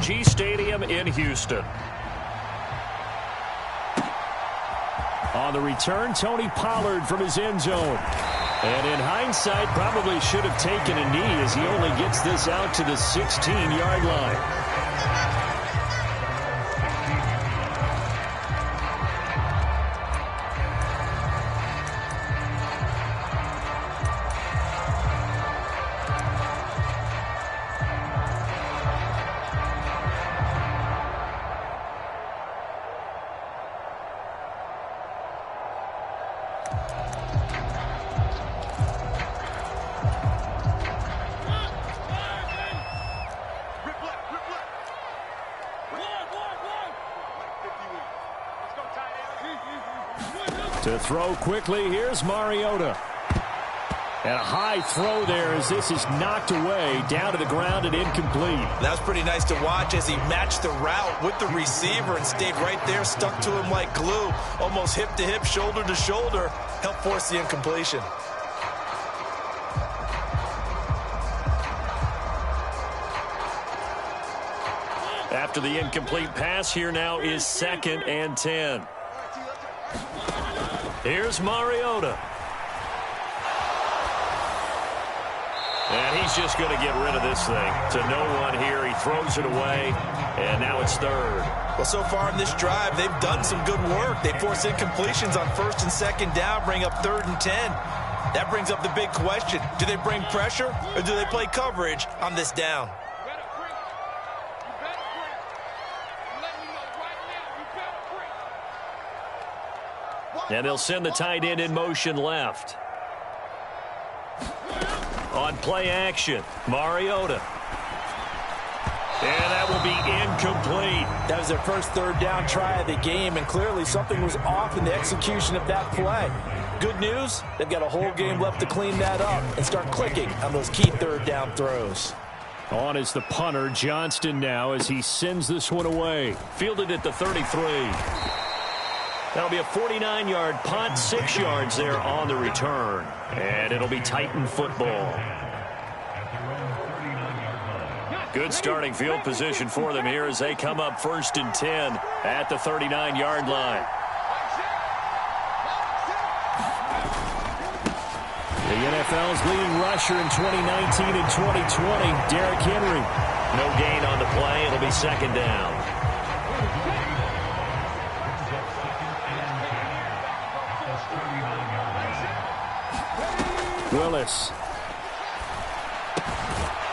NRG Stadium in Houston. On the return, Tony Pollard from his end zone. And in hindsight, probably should have taken a knee as he only gets this out to the 16-yard line. To throw quickly, here's Mariota. And a high throw there as this is knocked away, down to the ground and incomplete. That was pretty nice to watch as he matched the route with the receiver and stayed right there, stuck to him like glue, almost hip to hip, shoulder to shoulder, helped force the incompletion. After the incomplete pass, here now is 2nd and 10. Here's Mariota. And he's just going to get rid of this thing. To no one here. He throws it away. And now it's 3rd. Well, so far in this drive, they've done some good work. They force incompletions on 1st and 2nd down, bring up 3rd and 10. That brings up the big question. Do they bring pressure or do they play coverage on this down? And they'll send the tight end in motion left. On play action, Mariota. And that will be incomplete. That was their first 3rd down try of the game, and clearly something was off in the execution of that play. Good news, they've got a whole game left to clean that up and start clicking on those key 3rd down throws. On is the punter, Johnston now, as he sends this one away. Fielded at the 33. That'll be a 49-yard punt, 6 yards there on the return. And it'll be Titan football. Good starting field position for them here as they come up 1st and 10 at the 39-yard line. The NFL's leading rusher in 2019 and 2020, Derrick Henry. No gain on the play. It'll be 2nd down. Willis.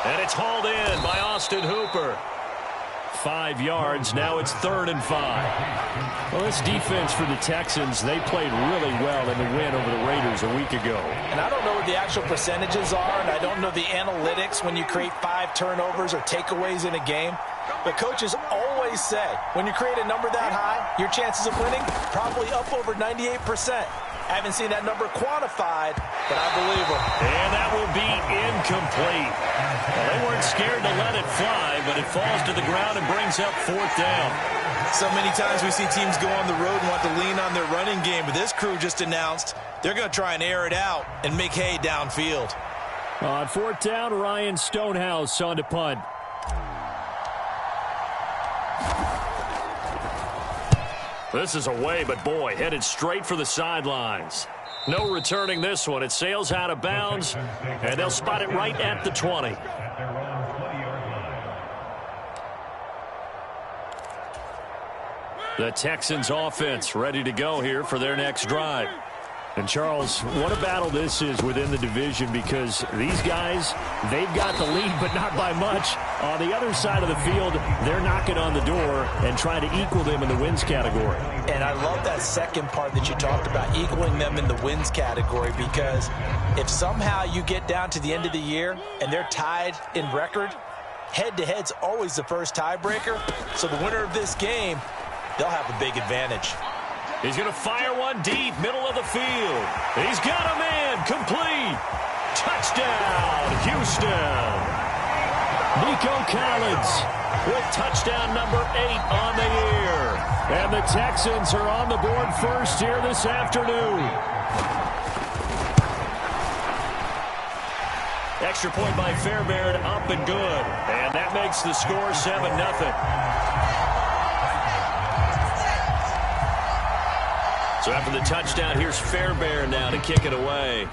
And it's hauled in by Austin Hooper. 5 yards. Now it's 3rd and 5. Well, this defense for the Texans, they played really well in the win over the Raiders a week ago. And I don't know what the actual percentages are, and I don't know the analytics when you create 5 turnovers or takeaways in a game. But coaches always say, when you create a number that high, your chances of winning probably up over 98%. I haven't seen that number quantified, but I believe them. And that will be incomplete. Well, they weren't scared to let it fly, but it falls to the ground and brings up 4th down. So many times we see teams go on the road and want to lean on their running game, but this crew just announced they're going to try and air it out and make hay downfield. On 4th down, Ryan Stonehouse on to punt. This is away, but boy, headed straight for the sidelines. No returning this one. It sails out of bounds, and they'll spot it right at the 20. The Texans offense ready to go here for their next drive. And, Charles, what a battle this is within the division because these guys, they've got the lead, but not by much. On the other side of the field, they're knocking on the door and trying to equal them in the wins category. And I love that second part that you talked about, equaling them in the wins category, because if somehow you get down to the end of the year and they're tied in record, head-to-head's always the first tiebreaker. So the winner of this game, they'll have a big advantage. He's going to fire one deep, middle of the field. He's got a man, complete. Touchdown, Houston. Nico Collins with touchdown number 8 on the year. And the Texans are on the board first here this afternoon. Extra point by Fairbairn, up and good. And that makes the score 7-0. So after the touchdown, here's Fairbairn now to kick it away.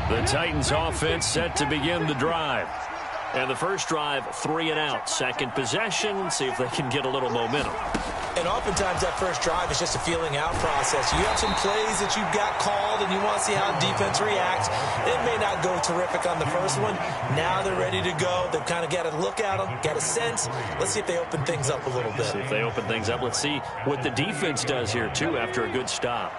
The Titans offense set to begin the drive. And the first drive, 3 and out. Second possession, see if they can get a little momentum. And oftentimes that first drive is just a feeling out process. You have some plays that you've got called and you want to see how defense reacts. It may not go terrific on the first one. Now they're ready to go. They've kind of got to look at them, got a sense. Let's see if they open things up a little bit. See if they open things up. Let's see what the defense does here, too, after a good stop.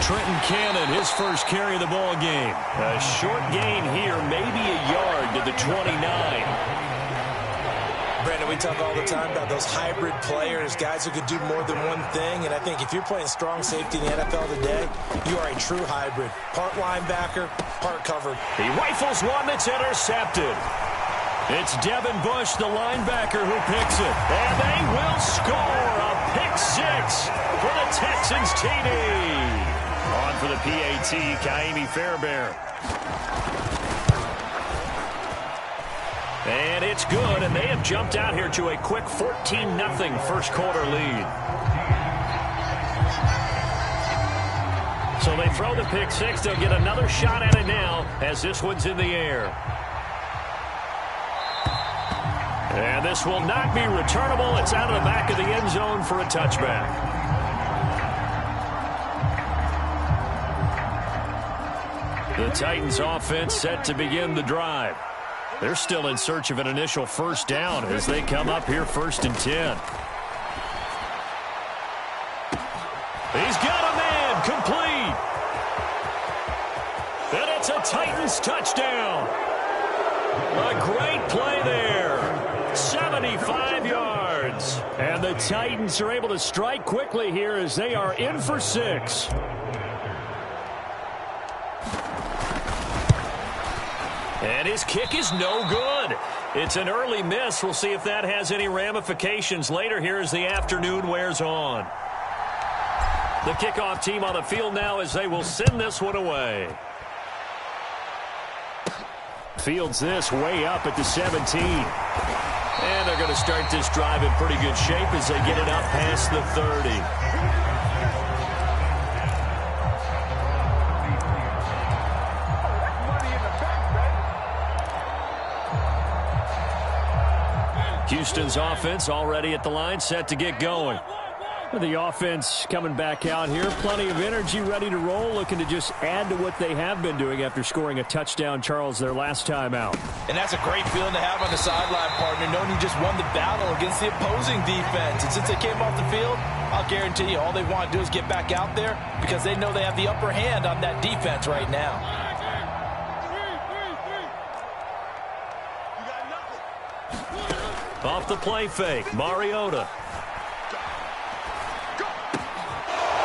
Trenton Cannon, his first carry of the ball game. A short gain here, maybe a yard to the 29. Brandon, we talk all the time about those hybrid players, guys who could do more than one thing. And I think if you're playing strong safety in the NFL today, you are a true hybrid. Part linebacker, part cover. He rifles one that's intercepted. It's Devin Bush, the linebacker, who picks it. And they will score a pick six for the Texans TD. On for the PAT, Kaimi Fairbairn. And it's good, and they have jumped out here to a quick 14-0 first quarter lead. So they throw the pick six. They'll get another shot at it now as this one's in the air. And this will not be returnable. It's out of the back of the end zone for a touchback. The Titans offense set to begin the drive. They're still in search of an initial first down as they come up here 1st and 10. He's got a man complete. And it's a Titans touchdown. A great play there. 75 yards. And the Titans are able to strike quickly here as they are in for 6. And his kick is no good. It's an early miss. We'll see if that has any ramifications later here as the afternoon wears on. The kickoff team on the field now as they will send this one away. Fields this way up at the 17. And they're going to start this drive in pretty good shape as they get it up past the 30. Houston's offense already at the line, set to get going. The offense coming back out here. Plenty of energy, ready to roll, looking to just add to what they have been doing after scoring a touchdown, Charles, their last time out. And that's a great feeling to have on the sideline, partner, knowing you just won the battle against the opposing defense. And since they came off the field, I'll guarantee you all they want to do is get back out there because they know they have the upper hand on that defense right now. Off the play fake, Mariota.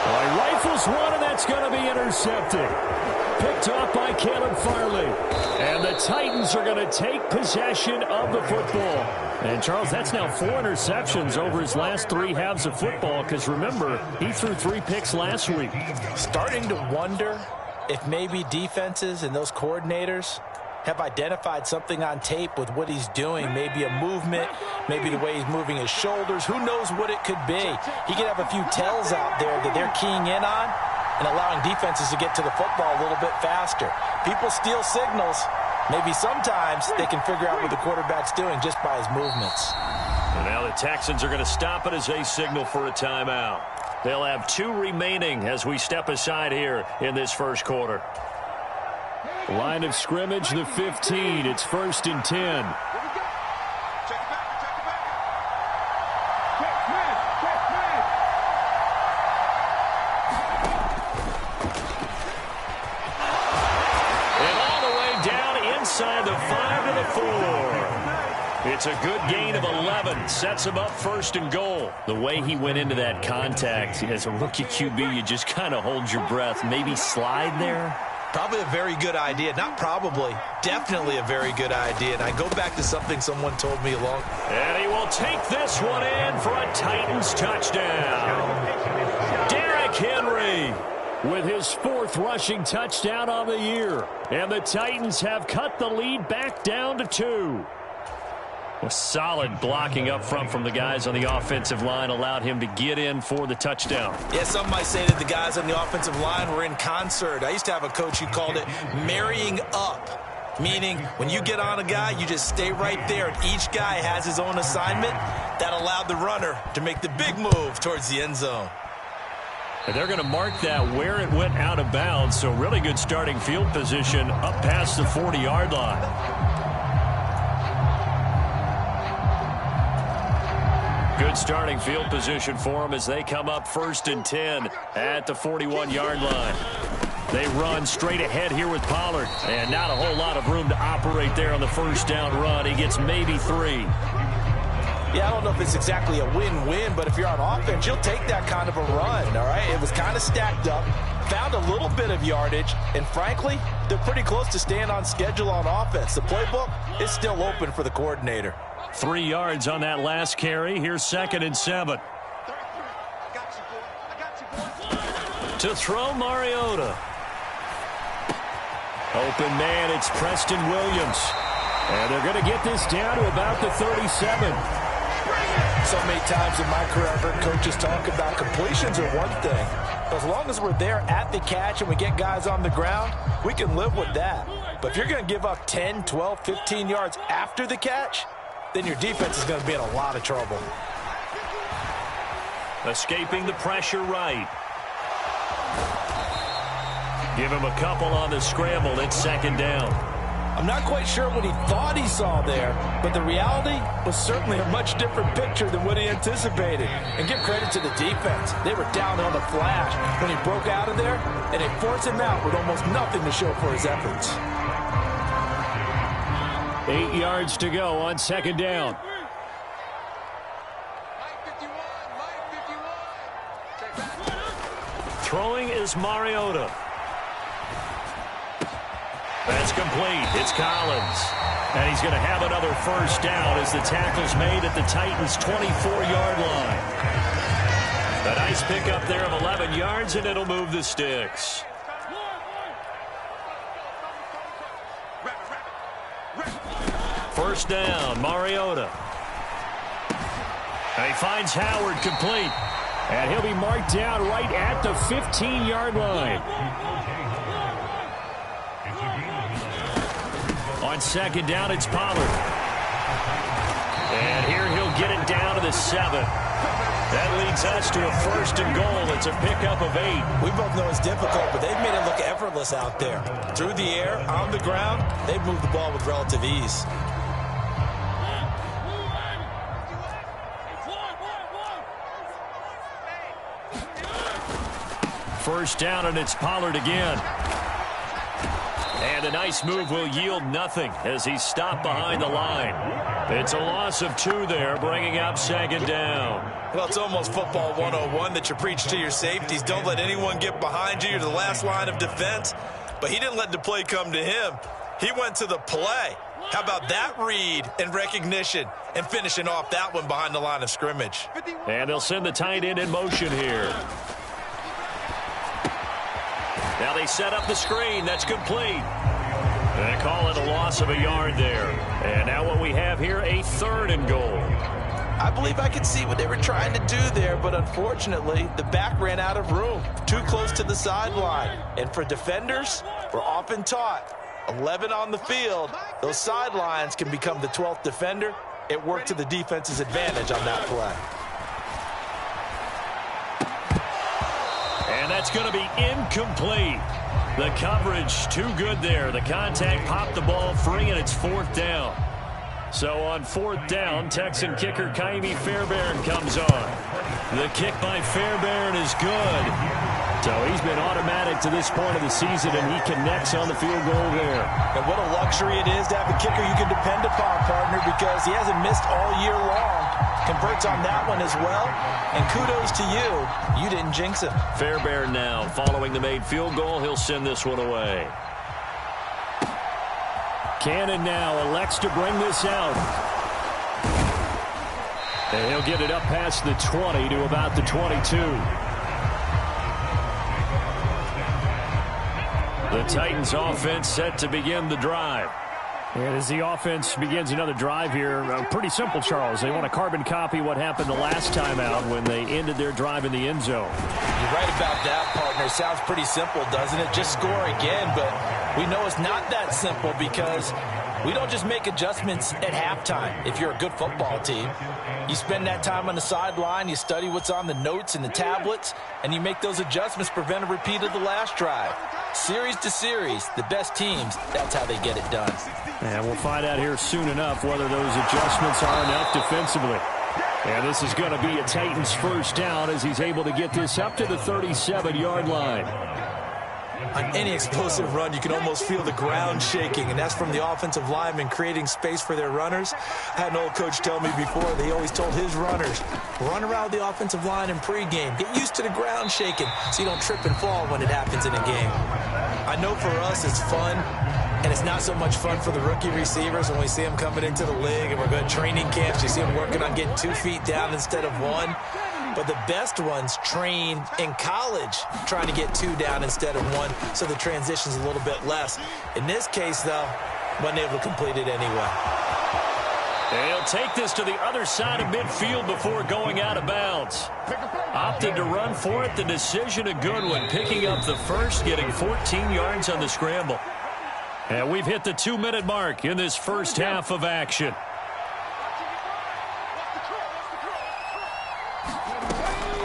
Well, he rifles one, and that's going to be intercepted. Picked off by Caleb Farley. And the Titans are going to take possession of the football. And, Charles, that's now 4 interceptions over his last 3 halves of football because, remember, he threw 3 picks last week. Starting to wonder if maybe defenses and those coordinators have identified something on tape with what he's doing. Maybe a movement, maybe the way he's moving his shoulders. Who knows what it could be? He could have a few tells out there that they're keying in on and allowing defenses to get to the football a little bit faster. People steal signals. Maybe sometimes they can figure out what the quarterback's doing just by his movements. And now the Texans are going to stop it as they signal for a timeout. They'll have 2 remaining as we step aside here in this first quarter. Line of scrimmage, the 15. It's 1st and 10. And all the way down inside the 5 to the 4. It's a good gain of 11. Sets him up first and goal. The way he went into that contact, as a rookie QB, you just kind of hold your breath. Maybe slide there? Probably a very good idea. Not probably. Definitely a very good idea. And I go back to something someone told me along. And he will take this one in for a Titans touchdown. Derrick Henry with his 4th rushing touchdown on the year. And the Titans have cut the lead back down to 2. A solid blocking up front from the guys on the offensive line allowed him to get in for the touchdown. Yeah, some might say that the guys on the offensive line were in concert. I used to have a coach who called it marrying up, meaning when you get on a guy, you just stay right there, and each guy has his own assignment. That allowed the runner to make the big move towards the end zone. And they're going to mark that where it went out of bounds, so really good starting field position up past the 40-yard line. Good starting field position for them as they come up 1st and 10 at the 41-yard line. They run straight ahead here with Pollard, and not a whole lot of room to operate there on the first down run. He gets maybe 3. Yeah, I don't know if it's exactly a win-win, but if you're on offense, you'll take that kind of a run, all right? It was kind of stacked up, found a little bit of yardage, and frankly, they're pretty close to staying on schedule on offense. The playbook is still open for the coordinator. 3 yards on that last carry. Here's 2nd and 7. To throw, Mariota. Open man, it's Preston Williams. And they're going to get this down to about the 37. So many times in my career, I've heard coaches talk about completions are one thing. As long as we're there at the catch and we get guys on the ground, we can live with that. But if you're going to give up 10, 12, 15 yards after the catch, then your defense is going to be in a lot of trouble. Escaping the pressure right. Give him a couple on the scramble. It's 2nd down. I'm not quite sure what he thought he saw there, but the reality was certainly a much different picture than what he anticipated. And give credit to the defense. They were down on the flash when he broke out of there, and they forced him out with almost nothing to show for his efforts. 8 yards to go on 2nd down. Throwing is Mariota. That's complete. It's Collins. And he's going to have another first down as the tackle's made at the Titans' 24-yard line. A nice pickup there of 11 yards, and it'll move the sticks. First down, Mariota. And he finds Howard complete. And he'll be marked down right at the 15-yard line. On 2nd down, it's Pollard. And here he'll get it down to the 7. That leads us to a 1st and goal. It's a pickup of 8. We both know it's difficult, but they've made it look effortless out there. Through the air, on the ground, they've moved the ball with relative ease. First down, and it's Pollard again. And a nice move will yield nothing as he's stopped behind the line. It's a loss of 2 there, bringing up 2nd down. Well, it's almost football 101 that you preach to your safeties. Don't let anyone get behind you. You're the last line of defense. But he didn't let the play come to him. He went to the play. How about that read and recognition and finishing off that one behind the line of scrimmage? And they'll send the tight end in motion here. Now they set up the screen. That's complete. They call it a loss of a yard there. And now what we have here, a 3rd and goal. I believe I could see what they were trying to do there, but unfortunately, the back ran out of room. Too close to the sideline. And for defenders, we're often taught, 11 on the field, those sidelines can become the 12th defender. It worked to the defense's advantage on that play. And that's going to be incomplete. The coverage too good there. The contact popped the ball free, and it's 4th down. So on 4th down, Texan kicker Kaimi Fairbairn comes on. The kick by Fairbairn is good. So he's been automatic to this point of the season, and he connects on the field goal there. And what a luxury it is to have a kicker you can depend upon, partner, because he hasn't missed all year long. Converts on that one as well. And kudos to you. You didn't jinx him. Fairbairn now, following the made field goal, he'll send this one away. Cannon now elects to bring this out. And he'll get it up past the 20 to about the 22. The Titans offense set to begin the drive. And as the offense begins another drive here, pretty simple, Charles. They want to carbon copy what happened the last time out when they ended their drive in the end zone. You're right about that, partner. Sounds pretty simple, doesn't it? Just score again, but we know it's not that simple because we don't just make adjustments at halftime. If you're a good football team, you spend that time on the sideline, you study what's on the notes and the tablets, and you make those adjustments, prevent a repeat of the last drive. Series to series, the best teams, that's how they get it done. And we'll find out here soon enough whether those adjustments are enough defensively. And this is going to be a Titans first down as he's able to get this up to the 37-yard line. On any explosive run, you can almost feel the ground shaking, and that's from the offensive linemen creating space for their runners. I had an old coach tell me before, they always told his runners, run around the offensive line in pregame. Get used to the ground shaking so you don't trip and fall when it happens in a game. I know for us it's fun, and it's not so much fun for the rookie receivers when we see them coming into the league and we're going to training camps. You see them working on getting 2 feet down instead of 1. But the best ones train in college trying to get 2 down instead of 1, so the transition's a little bit less. In this case, though, wasn't able to complete it anyway. They'll take this to the other side of midfield before going out of bounds. Opted to run for it. The decision a good one. Picking up the first, getting 14 yards on the scramble. And we've hit the 2-minute mark in this first half of action.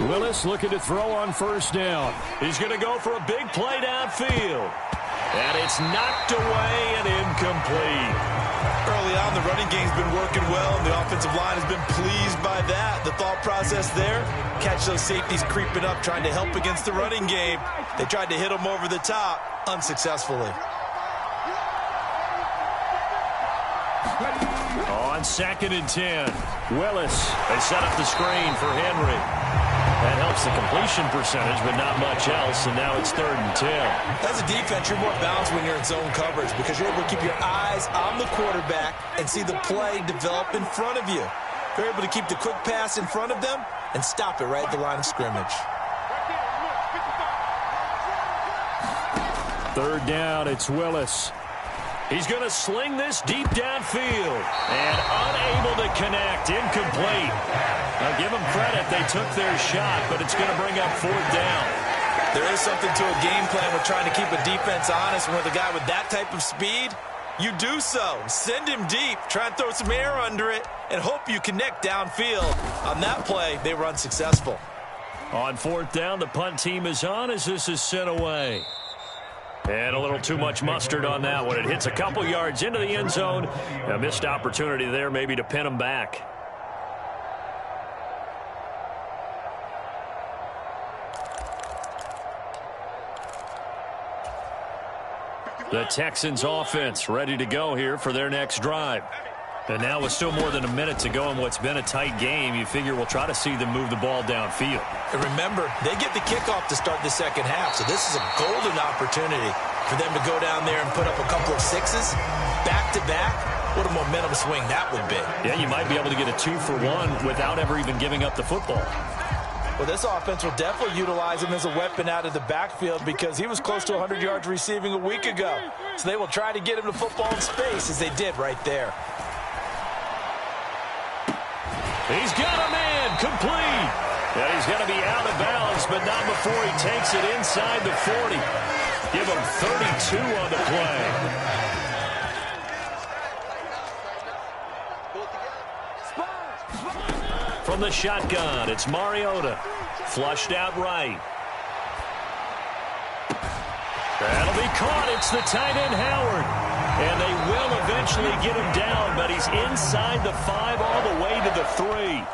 Willis looking to throw on first down. He's going to go for a big play downfield. And it's knocked away and incomplete. Early on, the running game's been working well, and the offensive line has been pleased by that. The thought process there, catch those safeties creeping up, trying to help against the running game. They tried to hit them over the top, unsuccessfully. On 2nd and 10, Willis. They set up the screen for Henry. That helps the completion percentage, but not much else, and now it's 3rd and 10. As a defense, you're more balanced when you're in zone coverage because you're able to keep your eyes on the quarterback and see the play develop in front of you. You're able to keep the quick pass in front of them and stop it right at the line of scrimmage. 3rd down, it's Willis. He's going to sling this deep downfield and unable to connect, incomplete. Now give them credit, they took their shot, but it's going to bring up 4th down. There is something to a game plan with trying to keep a defense honest, and with a guy with that type of speed, you do so. Send him deep, try and throw some air under it, and hope you connect downfield. On that play, they were unsuccessful. On 4th down, the punt team is on as this is sent away. And a little too much mustard on that one. It hits a couple yards into the end zone. A missed opportunity there maybe to pin them back. The Texans offense ready to go here for their next drive. And now with still more than a minute to go in what's been a tight game, you figure we'll try to see them move the ball downfield. And remember, they get the kickoff to start the second half, so this is a golden opportunity for them to go down there and put up a couple of 6s back-to-back. What a momentum swing that would be. Yeah, you might be able to get a 2-for-1 without ever even giving up the football. Well, this offense will definitely utilize him as a weapon out of the backfield because he was close to 100 yards receiving a week ago. So they will try to get him the football in space as they did right there. He's got a man complete. And he's going to be out of bounds, but not before he takes it inside the 40. Give him 32 on the play. From the shotgun, it's Mariota. Flushed out right. That'll be caught. It's the tight end, Howard. And they will eventually get him down, but he's inside the 5 all the way to the 3.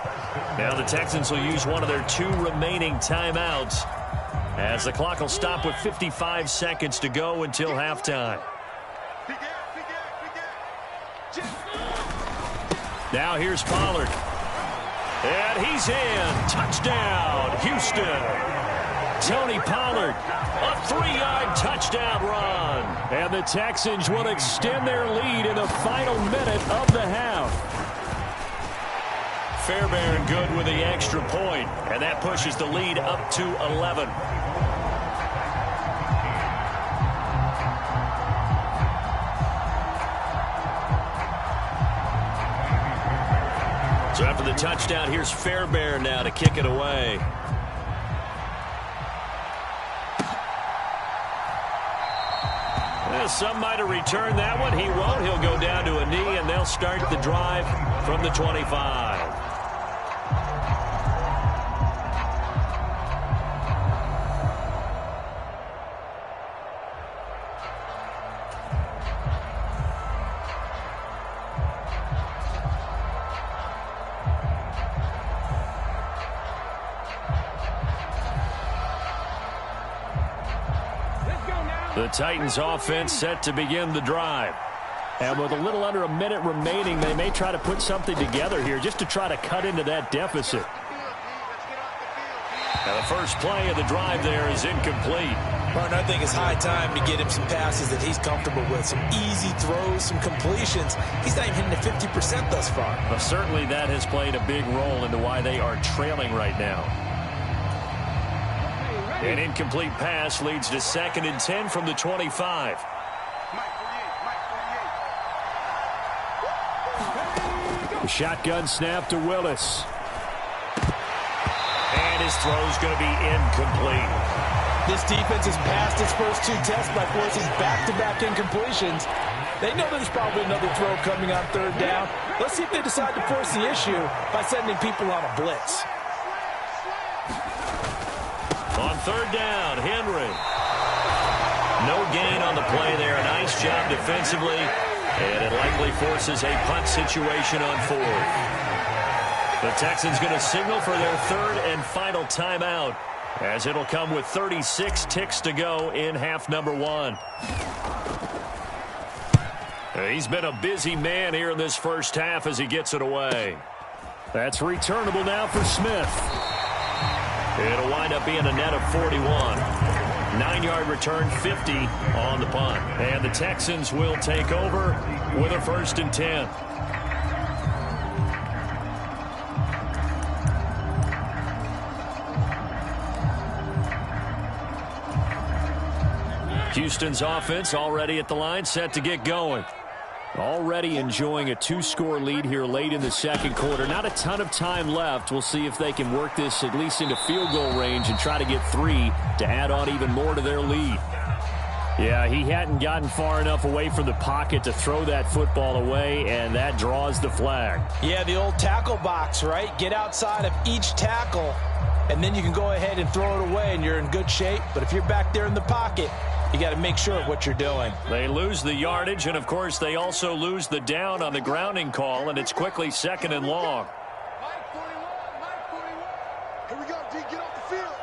Now the Texans will use one of their 2 remaining timeouts as the clock will stop with 55 seconds to go until halftime. Now here's Pollard. And he's in. Touchdown, Houston. Tony Pollard, a 3-yard touchdown run. And the Texans will extend their lead in the final minute of the half. Fairbairn good with the extra point, and that pushes the lead up to 11. So after the touchdown, here's Fairbairn now to kick it away. Some might have returned that one. He won't. He'll go down to a knee, and they'll start the drive from the 25. The Titans offense set to begin the drive. And with a little under a minute remaining, they may try to put something together here just to try to cut into that deficit. Now the first play of the drive there is incomplete. Martin, I think it's high time to get him some passes that he's comfortable with. Some easy throws, some completions. He's not even hitting the 50% thus far. Well, certainly that has played a big role into why they are trailing right now. An incomplete pass leads to 2nd and 10 from the 25. The shotgun snap to Willis. And his throw's going to be incomplete. This defense has passed its first 2 tests by forcing back-to-back incompletions. They know there's probably another throw coming on 3rd down. Let's see if they decide to force the issue by sending people on a blitz. On 3rd down, Henry. No gain on the play there. A nice job defensively. And it likely forces a punt situation on 4th. The Texans going to signal for their 3rd and final timeout, as it'll come with 36 ticks to go in half number 1. He's been a busy man here in this first half as he gets it away. That's returnable now for Smith. It'll wind up being a net of 41. 9-yard return, 50 on the punt. And the Texans will take over with a 1st and 10. Houston's offense already at the line, set to get going. Already enjoying a 2-score lead here late in the 2nd quarter. Not a ton of time left. We'll see if they can work this at least into field goal range and try to get 3 to add on even more to their lead. Yeah, he hadn't gotten far enough away from the pocket to throw that football away, and that draws the flag. Yeah, the old tackle box, right? Get outside of each tackle, and then you can go ahead and throw it away, and you're in good shape. But if you're back there in the pocket, you got to make sure of what you're doing. They lose the yardage, and, of course, they also lose the down on the grounding call, and it's quickly 2nd and long. Mike 41, Mike 41. Here we go, D, get off the field.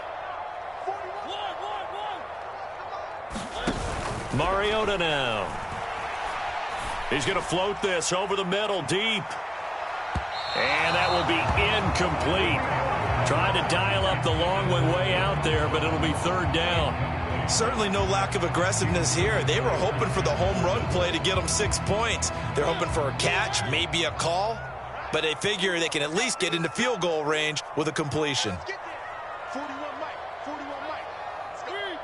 41. Mariota now. He's going to float this over the middle, deep. And that will be incomplete. Trying to dial up the long one way out there, but it'll be 3rd down. Certainly no lack of aggressiveness here. They were hoping for the home run play to get them 6 points. They're hoping for a catch, maybe a call, but they figure they can at least get into field goal range with a completion. 41 Mike, 41 Mike. Three.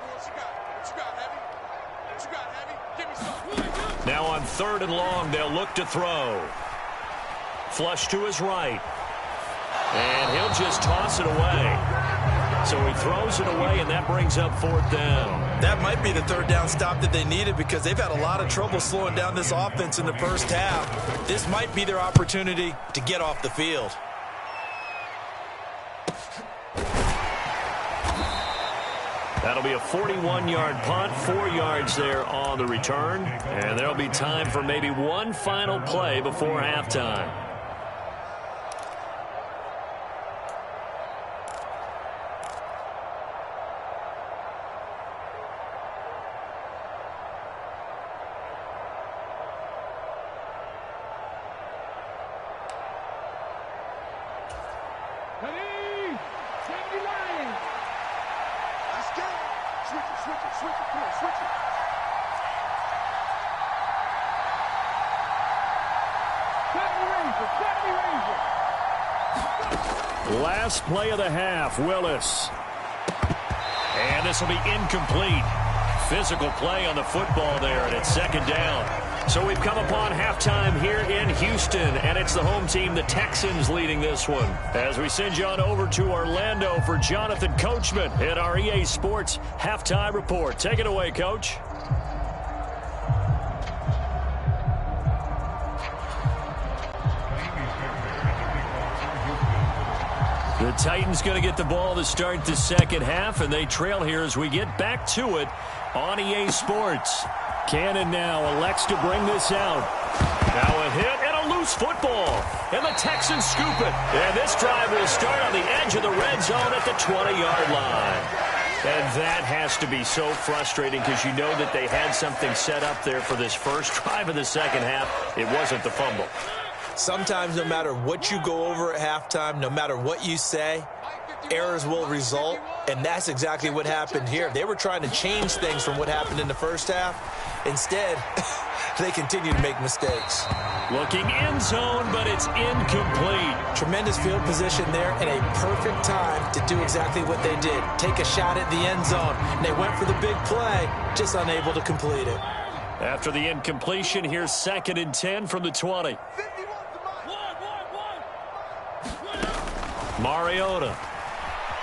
What you got, Heavy? What you got, Heavy? Give me something. Now on 3rd and long, they'll look to throw. Flush to his right. And he'll just toss it away. So he throws it away, and that brings up 4th down. That might be the 3rd down stop that they needed, because they've had a lot of trouble slowing down this offense in the first half. This might be their opportunity to get off the field. That'll be a 41-yard punt, 4 yards there on the return. And there'll be time for maybe one final play before halftime. Last play of the half, Willis. And this will be incomplete. Physical play on the football there, and it's second down. So we've come upon halftime here in Houston, and it's the home team, the Texans, leading this one. As we send you on over to Orlando for Jonathan Coachman in our EA Sports Halftime Report. Take it away, Coach. The Titans going to get the ball to start the second half, and they trail here as we get back to it on EA Sports. Cannon now elects to bring this out. Now a hit and a loose football. And the Texans scoop it. And this drive will start on the edge of the red zone at the 20-yard line. And that has to be so frustrating because you know that they had something set up there for this first drive of the second half. It wasn't the fumble. Sometimes no matter what you go over at halftime, no matter what you say, errors will result, and that's exactly what happened here. They were trying to change things from what happened in the first half. Instead, they continue to make mistakes. Looking end zone, but it's incomplete. Tremendous field position there and a perfect time to do exactly what they did. Take a shot at the end zone, and they went for the big play, just unable to complete it. After the incompletion, here's 2nd and 10 from the 20. Mariota.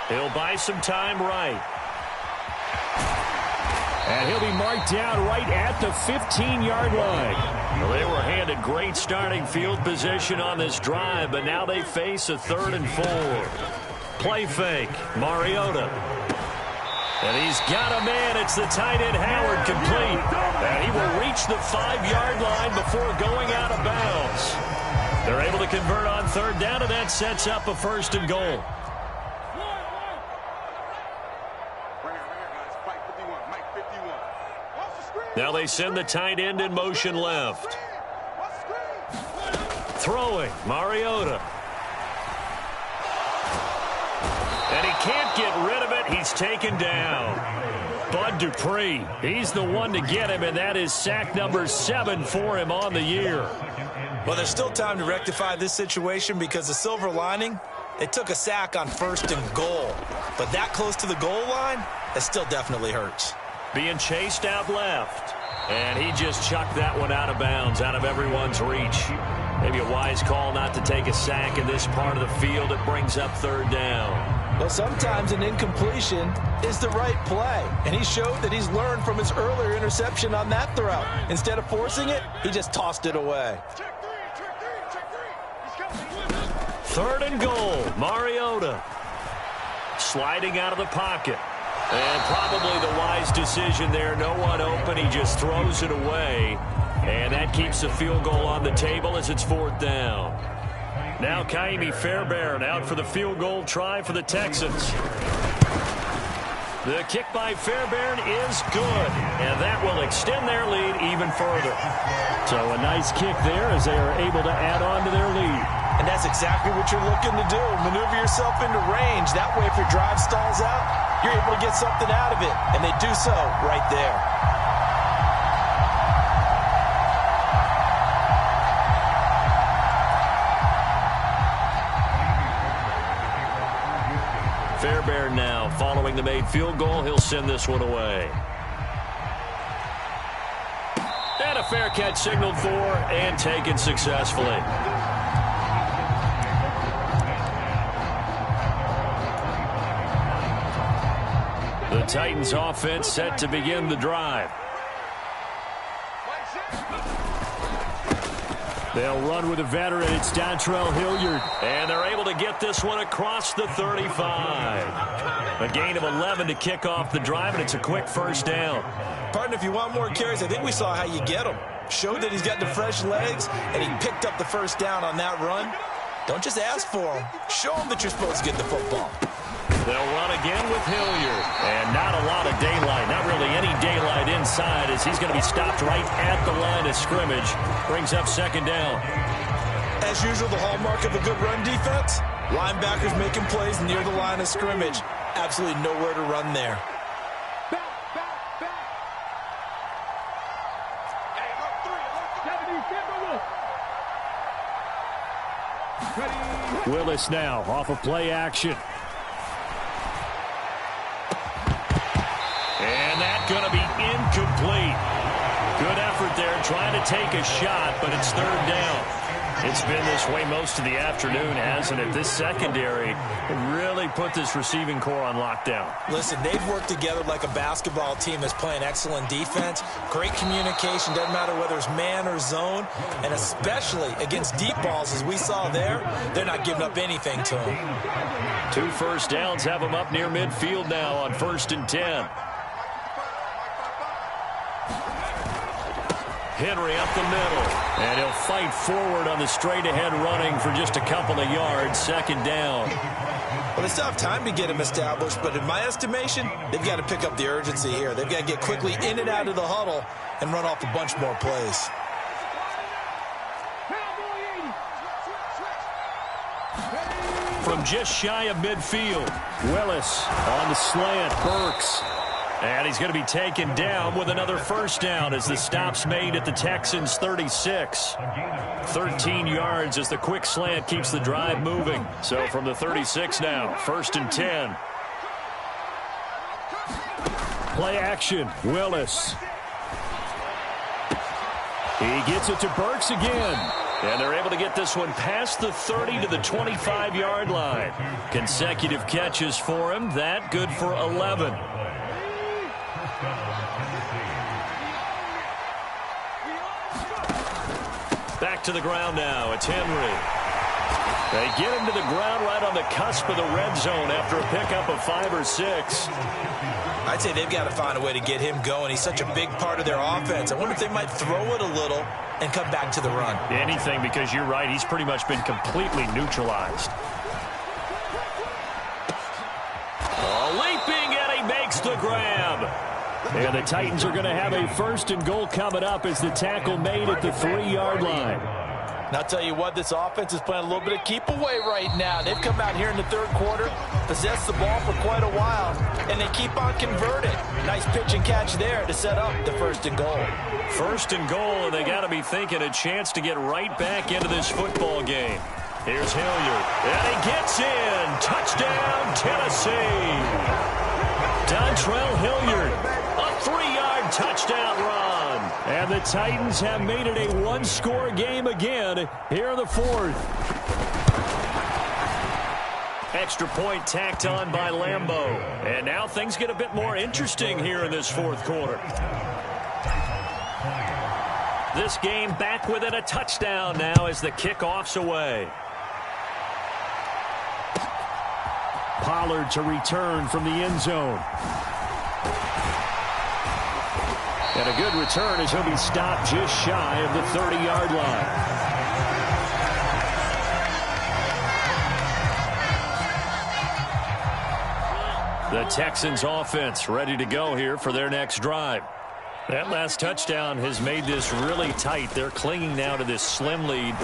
He'll buy some time right. And he'll be marked down right at the 15-yard line. Well, they were handed great starting field position on this drive, but now they face a 3rd and 4. Play fake. Mariota. And he's got a man. It's the tight end, Howard, complete. And he will reach the 5-yard line before going out of bounds. They're able to convert on 3rd down, and that sets up a 1st and goal. Now they send the tight end in motion left. Throwing, Mariota. And he can't get rid of it. He's taken down. Bud Dupree, he's the one to get him, and that is sack number 7 for him on the year. Well, there's still time to rectify this situation because the silver lining, they took a sack on 1st and goal. But that close to the goal line, it still definitely hurts. Being chased out left. And he just chucked that one out of bounds, out of everyone's reach. Maybe a wise call not to take a sack in this part of the field. It brings up 3rd down. Well, sometimes an incompletion is the right play. And he showed that he's learned from his earlier interception on that throw. Instead of forcing it, he just tossed it away. 3rd and goal, Mariota. Sliding out of the pocket. And probably the wise decision there. No one open. He just throws it away. And that keeps the field goal on the table as it's 4th down. Now Kaimi Fairbairn out for the field goal try for the Texans. The kick by Fairbairn is good. And that will extend their lead even further. So a nice kick there as they are able to add on to their lead. And that's exactly what you're looking to do. Maneuver yourself into range. That way, if your drive stalls out, you're able to get something out of it. And they do so right there. Fairbairn now following the made field goal. He'll send this one away. And a fair catch signaled for and taken successfully. The Titans offense set to begin the drive. They'll run with a veteran. It's Dontrell Hilliard. And they're able to get this one across the 35. A gain of 11 to kick off the drive, and it's a quick 1st down. Partner, if you want more carries, I think we saw how you get him. Showed that he's got the fresh legs, and he picked up the 1st down on that run. Don't just ask for him. Show him that you're supposed to get the football. They'll run again with Hilliard. And not a lot of daylight. Not really any daylight inside as he's going to be stopped right at the line of scrimmage. Brings up 2nd down. As usual, the hallmark of a good run defense, linebackers making plays near the line of scrimmage. Absolutely nowhere to run there. Willis now off of play action. And that's going to be incomplete. Good effort there trying to take a shot, but it's third down. It's been this way most of the afternoon, hasn't it? This secondary really put this receiving core on lockdown. Listen, they've worked together like a basketball team that's playing excellent defense. Great communication, doesn't matter whether it's man or zone. And especially against deep balls, as we saw there, they're not giving up anything to them. 2 first downs have them up near midfield now on 1st and 10. Henry up the middle, and he'll fight forward on the straight-ahead running for just a couple of yards, 2nd down. Well, they still have time to get him established, but in my estimation, they've got to pick up the urgency here. They've got to get quickly in and out of the huddle and run off a bunch more plays. From just shy of midfield, Willis on the slant, Burks. And he's going to be taken down with another first down as the stop's made at the Texans' 36. 13 yards as the quick slant keeps the drive moving. So from the 36 now, 1st and 10. Play action, Willis. He gets it to Burks again. And they're able to get this one past the 30 to the 25-yard line. Consecutive catches for him. That good for 11. Back to the ground now. It's Henry. They get him to the ground right on the cusp of the red zone after a pickup of 5 or 6. I'd say they've got to find a way to get him going. He's such a big part of their offense. I wonder if they might throw it a little and come back to the run. Anything, because you're right. He's pretty much been completely neutralized. Leaping, and he makes the grab. And the Titans are going to have a 1st and goal coming up as the tackle made at the 3-yard line. And I'll tell you what, this offense is playing a little bit of keep away right now. They've come out here in the 3rd quarter, possessed the ball for quite a while, and they keep on converting. Nice pitch and catch there to set up the 1st and goal. 1st and goal, and they got to be thinking a chance to get right back into this football game. Here's Hilliard, and he gets in. Touchdown, Tennessee. Dontrell Hilliard, a 3-yard touchdown run. And the Titans have made it a 1-score game again here in the 4th. Extra point tacked on by Lambeau. And now things get a bit more interesting here in this 4th quarter. This game back within a touchdown now as the kickoff's away. Pollard to return from the end zone. And a good return as he'll be stopped just shy of the 30-yard line. The Texans offense ready to go here for their next drive. That last touchdown has made this really tight. They're clinging now to this slim lead.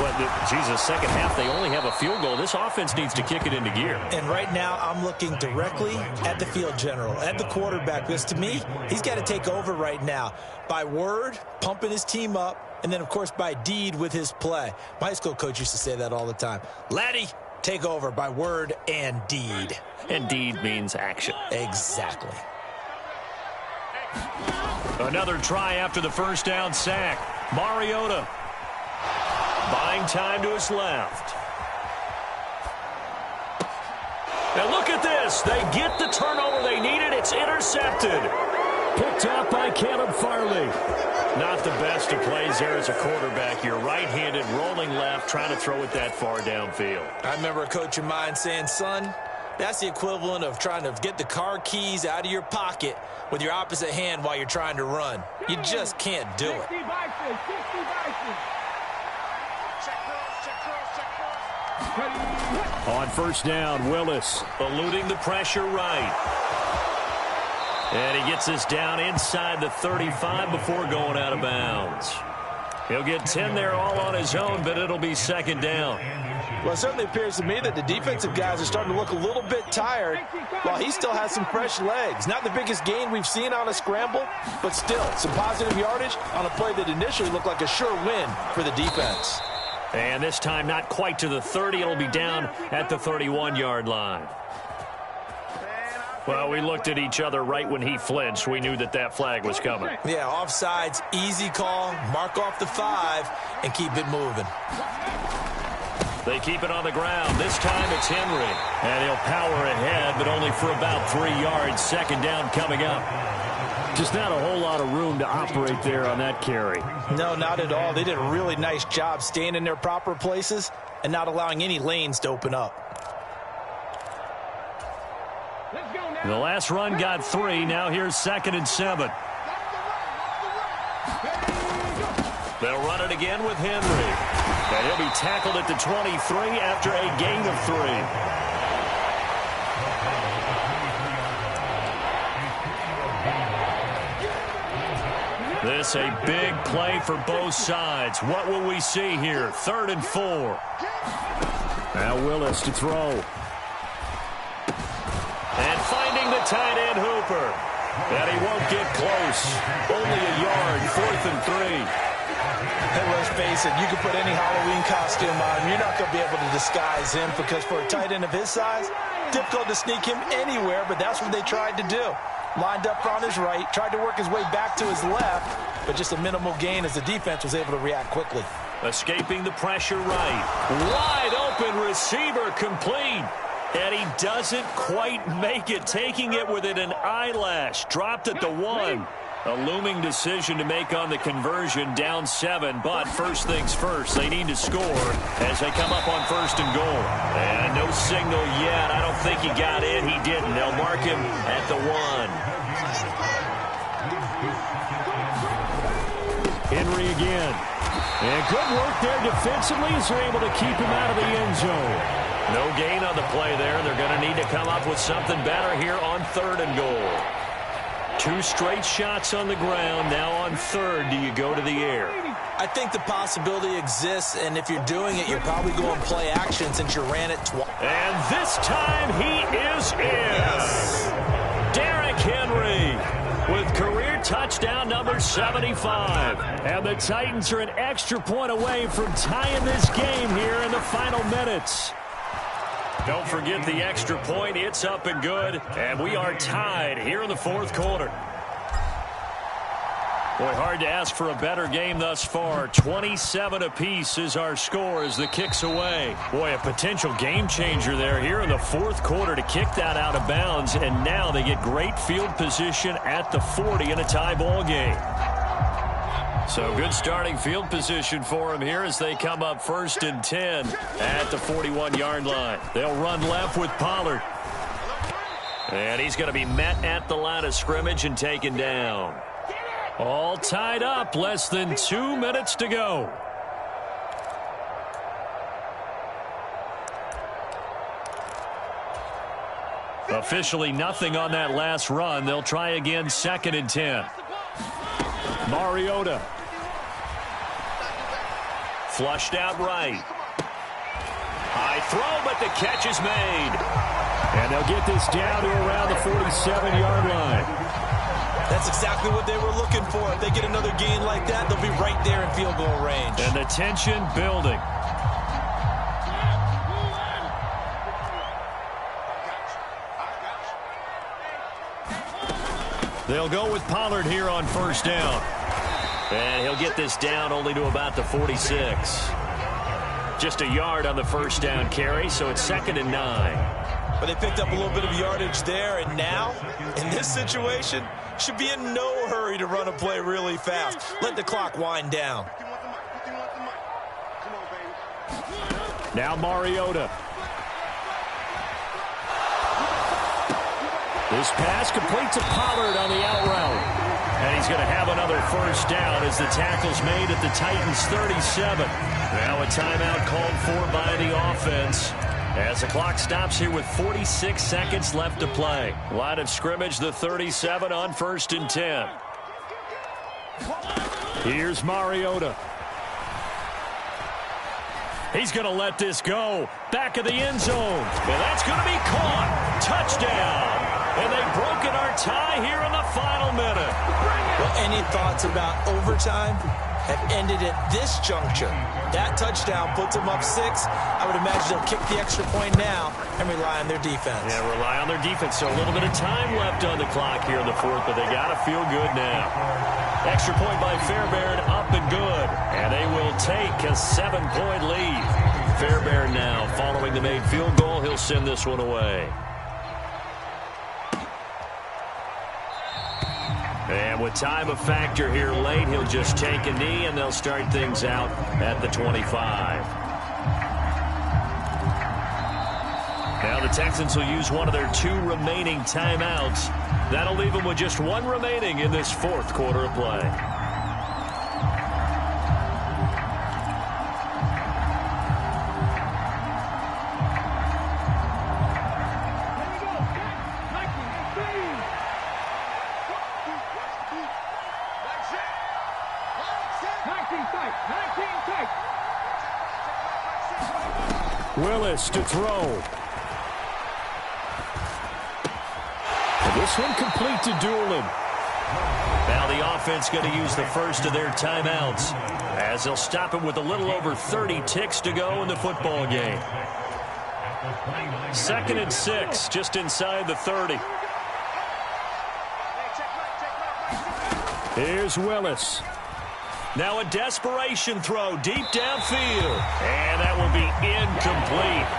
Second half, they only have a field goal. This offense needs to kick it into gear. And right now, I'm looking directly at the field general, at the quarterback, because to me, he's got to take over right now. By word, pumping his team up, and then, of course, by deed with his play. My high school coach used to say that all the time. Laddie, take over by word and deed. And deed means action. Exactly. Another try after the first down sack. Mariota buying time to his left. And look at this. They get the turnover they needed. It's intercepted. Picked up by Caleb Farley. Not the best of plays there as a quarterback. You're right-handed, rolling left, trying to throw it that far downfield. I remember a coach of mine saying, son, that's the equivalent of trying to get the car keys out of your pocket with your opposite hand while you're trying to run. You just can't do it. On first down, Willis eluding the pressure right. And he gets this down inside the 35 before going out of bounds. He'll get 10 there all on his own, but it'll be 2nd down. Well, it certainly appears to me that the defensive guys are starting to look a little bit tired while he still has some fresh legs. Not the biggest gain we've seen on a scramble, but still some positive yardage on a play that initially looked like a sure win for the defense. And this time not quite to the 30. It'll be down at the 31-yard line. Well, we looked at each other right when he flinched. We knew that that flag was coming. Yeah, offsides, easy call. Mark off the 5 and keep it moving. They keep it on the ground. This time it's Henry. And he'll power ahead, but only for about 3 yards. Second down coming up. Just not a whole lot of room to operate there on that carry. No, not at all. They did a really nice job staying in their proper places and not allowing any lanes to open up. The last run got 3. Now here's 2nd and 7. They'll run it again with Henry. And he'll be tackled at the 23 after a gain of 3. This a big play for both sides. What will we see here? 3rd and 4. Now Willis to throw. And finding the tight end Hooper. And he won't get close. Only a yard. 4th and 3. Hey, let's face it, you can put any Halloween costume on him. You're not going to be able to disguise him because for a tight end of his size, difficult to sneak him anywhere, but that's what they tried to do. Lined up on his right, tried to work his way back to his left, but just a minimal gain as the defense was able to react quickly. Escaping the pressure right. Wide open receiver complete. And he doesn't quite make it, taking it within an eyelash. Dropped at the 1. A looming decision to make on the conversion, down 7. But first things first, they need to score as they come up on 1st and goal. And no signal yet. I don't think he got in. He didn't. They'll mark him at the 1. Henry again. And good work there defensively as they're able to keep him out of the end zone. No gain on the play there. They're going to need to come up with something better here on 3rd and goal. 2 straight shots on the ground. Now on 3rd, do you go to the air? I think the possibility exists, and if you're doing it, you're probably going play action since you ran it twice. And this time he is in. Yes. Derrick Henry with career touchdown number 75. And the Titans are an extra point away from tying this game here in the final minutes. Don't forget the extra point. It's up and good. And we are tied here in the 4th quarter. Boy, hard to ask for a better game thus far. 27 apiece is our score as the kick's away. Boy, a potential game changer there here in the 4th quarter to kick that out of bounds. And now they get great field position at the 40 in a tie ball game. So good starting field position for him here as they come up 1st and 10 at the 41-yard line. They'll run left with Pollard. And he's going to be met at the line of scrimmage and taken down. All tied up, less than 2 minutes to go. Officially nothing on that last run. They'll try again 2nd and 10. Mariota. Flushed out right. High throw, but the catch is made. And they'll get this down to around the 47-yard line. That's exactly what they were looking for. If they get another gain like that, they'll be right there in field goal range. And the tension building. They'll go with Pollard here on 1st down. And he'll get this down only to about the 46. Just a yard on the 1st down carry, so it's 2nd and 9. But they picked up a little bit of yardage there, and now, in this situation, should be in no hurry to run a play really fast. Let the clock wind down. Now Mariota. This pass complete to Pollard on the out route. And he's going to have another 1st down as the tackle's made at the Titans' 37. Now a timeout called for by the offense as the clock stops here with 46 seconds left to play. Line of scrimmage, the 37 on 1st and 10. Here's Mariota. He's going to let this go. Back of the end zone. And that's going to be caught. Touchdown. And they've broken our tie here in the final minute. Well, any thoughts about overtime? have ended at this juncture. That touchdown puts them up 6. I would imagine they'll kick the extra point now and rely on their defense. Yeah, rely on their defense. So a little bit of time left on the clock here in the fourth, but they got to feel good now. Extra point by Fairbairn, up and good. And they will take a 7-point lead. Fairbairn now, following the made field goal, he'll send this one away. And with time a factor here late, he'll just take a knee, and they'll start things out at the 25. Now the Texans will use one of their 2 remaining timeouts. That'll leave them with just 1 remaining in this fourth quarter of play. Willis to throw. And this one complete to Doolin. Now the offense going to use the first of their timeouts as they'll stop him with a little over 30 ticks to go in the football game. 2nd and 6, just inside the 30. Here's Willis. Now a desperation throw deep downfield. And that will be incomplete.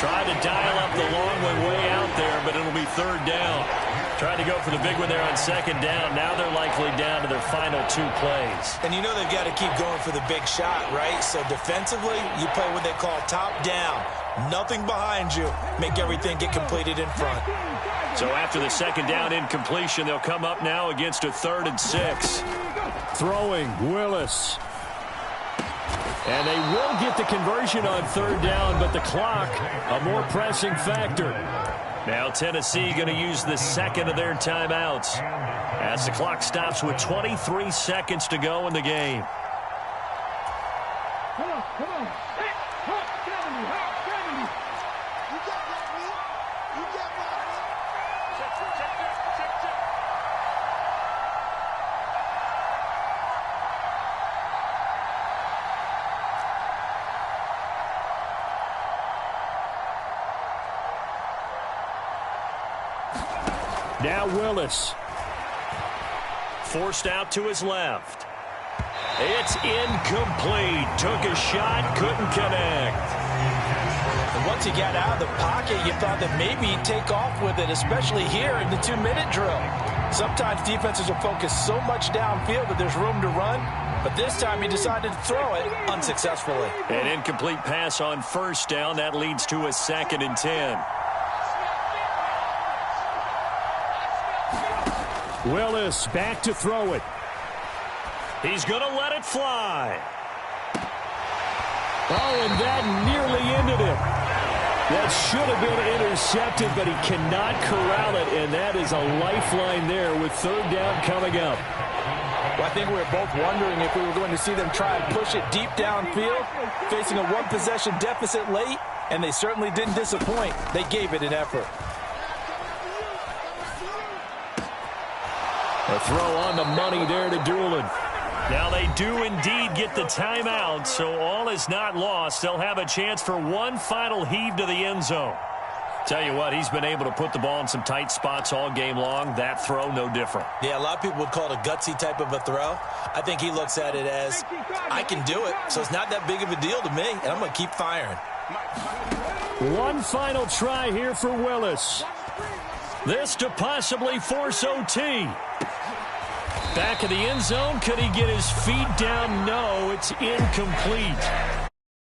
Tried to dial up the long way out there, but it'll be 3rd down. Tried to go for the big one there on 2nd down. Now they're likely down to their final 2 plays. And you know they've got to keep going for the big shot, right? So defensively, you play what they call top down. Nothing behind you. Make everything get completed in front. So after the 2nd down incompletion, they'll come up now against a 3rd and 6. Throwing, Willis. And they will get the conversion on 3rd down, but the clock, a more pressing factor. Now Tennessee going to use the 2nd of their timeouts as the clock stops with 23 seconds to go in the game. Come on. Hey, help, 70. You got that, man. You got that, man. Check. Now Willis. Forced out to his left. It's incomplete. Took a shot, couldn't connect. And once he got out of the pocket, you thought that maybe he'd take off with it, especially here in the 2-minute drill. Sometimes defenses will focus so much downfield that there's room to run, but this time he decided to throw it unsuccessfully. An incomplete pass on 1st down. That leads to a 2nd and 10. Willis back to throw it. He's going to let it fly. Oh, and that nearly ended it. That should have been intercepted, but he cannot corral it, and that is a lifeline there with 3rd down coming up. Well, I think we were both wondering if we were going to see them try and push it deep downfield, facing a 1-possession deficit late, and they certainly didn't disappoint. They gave it an effort. A throw on the money there to Doolin. Now they do indeed get the timeout, so all is not lost. They'll have a chance for one final heave to the end zone. Tell you what, he's been able to put the ball in some tight spots all game long. That throw, no different. Yeah, a lot of people would call it a gutsy type of a throw. I think he looks at it as, I can do it, so it's not that big of a deal to me, and I'm going to keep firing. One final try here for Willis. This to possibly force OT. Back of the end zone. Could he get his feet down? No, it's incomplete.